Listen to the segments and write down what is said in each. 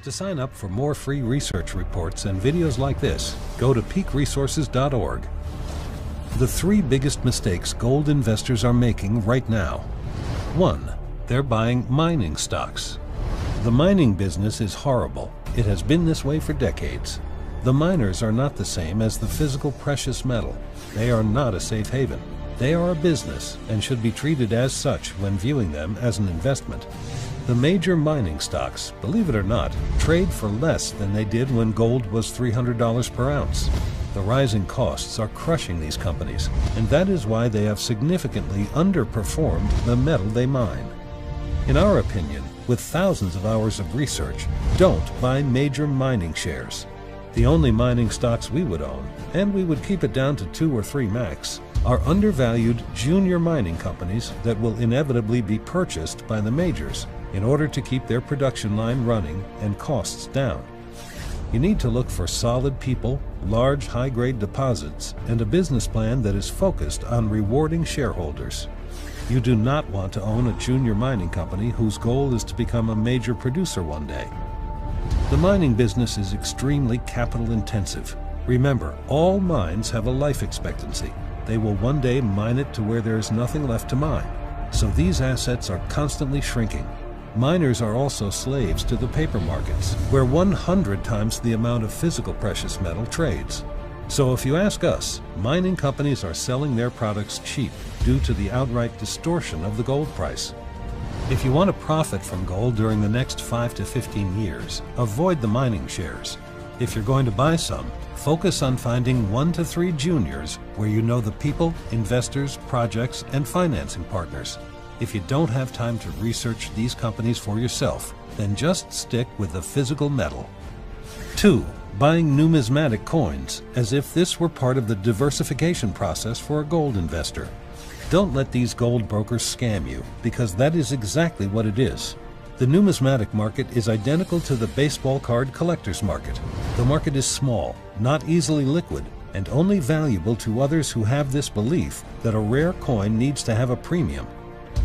To sign up for more free research reports and videos like this, go to peakresources.org. The 3 biggest mistakes gold investors are making right now. 1. They're buying mining stocks. The mining business is horrible. It has been this way for decades. The miners are not the same as the physical precious metal. They are not a safe haven. They are a business and should be treated as such when viewing them as an investment. The major mining stocks, believe it or not, trade for less than they did when gold was $300 per ounce. The rising costs are crushing these companies, and that is why they have significantly underperformed the metal they mine. In our opinion, with thousands of hours of research, don't buy major mining shares. The only mining stocks we would own, and we would keep it down to 2 or 3 max, are undervalued junior mining companies that will inevitably be purchased by the majors in order to keep their production line running and costs down. You need to look for solid people, large high-grade deposits, and a business plan that is focused on rewarding shareholders. You do not want to own a junior mining company whose goal is to become a major producer one day. The mining business is extremely capital intensive. Remember, all mines have a life expectancy. They will one day mine it to where there is nothing left to mine. So these assets are constantly shrinking. Miners are also slaves to the paper markets, where 100 times the amount of physical precious metal trades. So if you ask us, mining companies are selling their products cheap due to the outright distortion of the gold price. If you want to profit from gold during the next 5 to 15 years, avoid the mining shares. If you're going to buy some, focus on finding 1 to 3 juniors where you know the people, investors, projects, and financing partners. If you don't have time to research these companies for yourself, then just stick with the physical metal. 2. Buying numismatic coins as if this were part of the diversification process for a gold investor. Don't let these gold brokers scam you, because that is exactly what it is. The numismatic market is identical to the baseball card collector's market. The market is small, not easily liquid, and only valuable to others who have this belief that a rare coin needs to have a premium.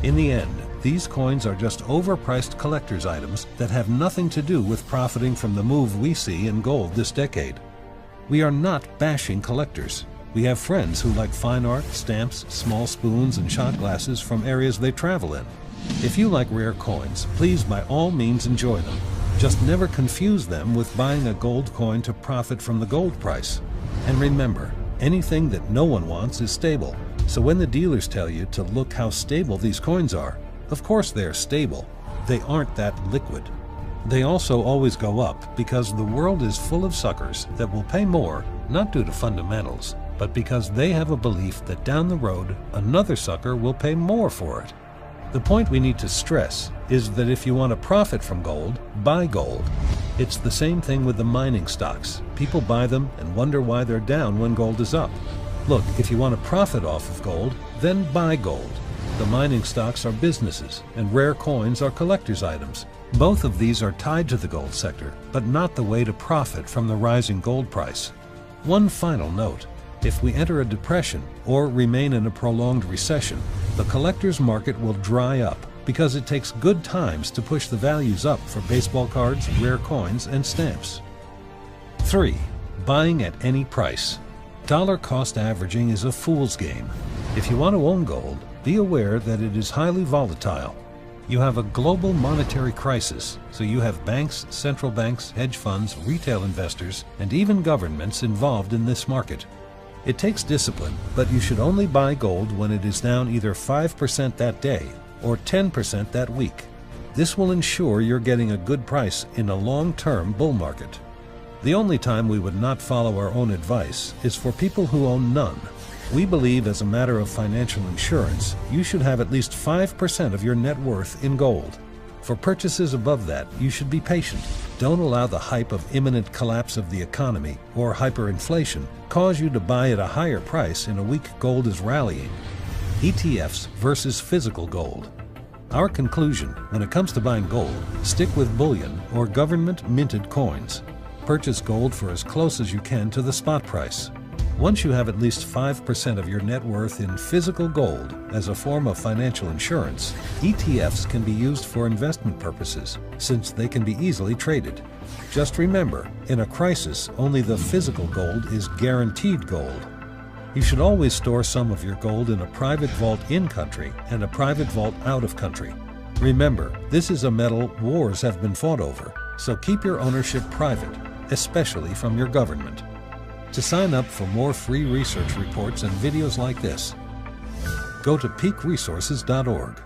In the end, these coins are just overpriced collector's items that have nothing to do with profiting from the move we see in gold this decade. We are not bashing collectors. We have friends who like fine art, stamps, small spoons, and shot glasses from areas they travel in. If you like rare coins, please by all means enjoy them. Just never confuse them with buying a gold coin to profit from the gold price. And remember, anything that no one wants is stable. So when the dealers tell you to look how stable these coins are, of course they're stable. They aren't that liquid. They also always go up because the world is full of suckers that will pay more, not due to fundamentals, but because they have a belief that down the road, another sucker will pay more for it. The point we need to stress is that if you want to profit from gold, buy gold. It's the same thing with the mining stocks. People buy them and wonder why they're down when gold is up. Look, if you want to profit off of gold, then buy gold. The mining stocks are businesses, and rare coins are collector's items. Both of these are tied to the gold sector, but not the way to profit from the rising gold price. One final note. If we enter a depression or remain in a prolonged recession, the collector's market will dry up because it takes good times to push the values up for baseball cards, rare coins, and stamps. 3. Buying at any price. Dollar cost averaging is a fool's game. If you want to own gold, be aware that it is highly volatile. You have a global monetary crisis, so you have banks, central banks, hedge funds, retail investors, and even governments involved in this market. It takes discipline, but you should only buy gold when it is down either 5% that day or 10% that week. This will ensure you're getting a good price in a long-term bull market. The only time we would not follow our own advice is for people who own none. We believe as a matter of financial insurance, you should have at least 5% of your net worth in gold. For purchases above that, you should be patient. Don't allow the hype of imminent collapse of the economy or hyperinflation cause you to buy at a higher price in a week gold is rallying. ETFs versus physical gold. Our conclusion, when it comes to buying gold, stick with bullion or government-minted coins. Purchase gold for as close as you can to the spot price. Once you have at least 5% of your net worth in physical gold as a form of financial insurance, ETFs can be used for investment purposes since they can be easily traded. Just remember, in a crisis, only the physical gold is guaranteed gold. You should always store some of your gold in a private vault in-country and a private vault out-of-country. Remember, this is a metal wars have been fought over, so keep your ownership private, especially from your government. To sign up for more free research reports and videos like this, go to peakresources.org.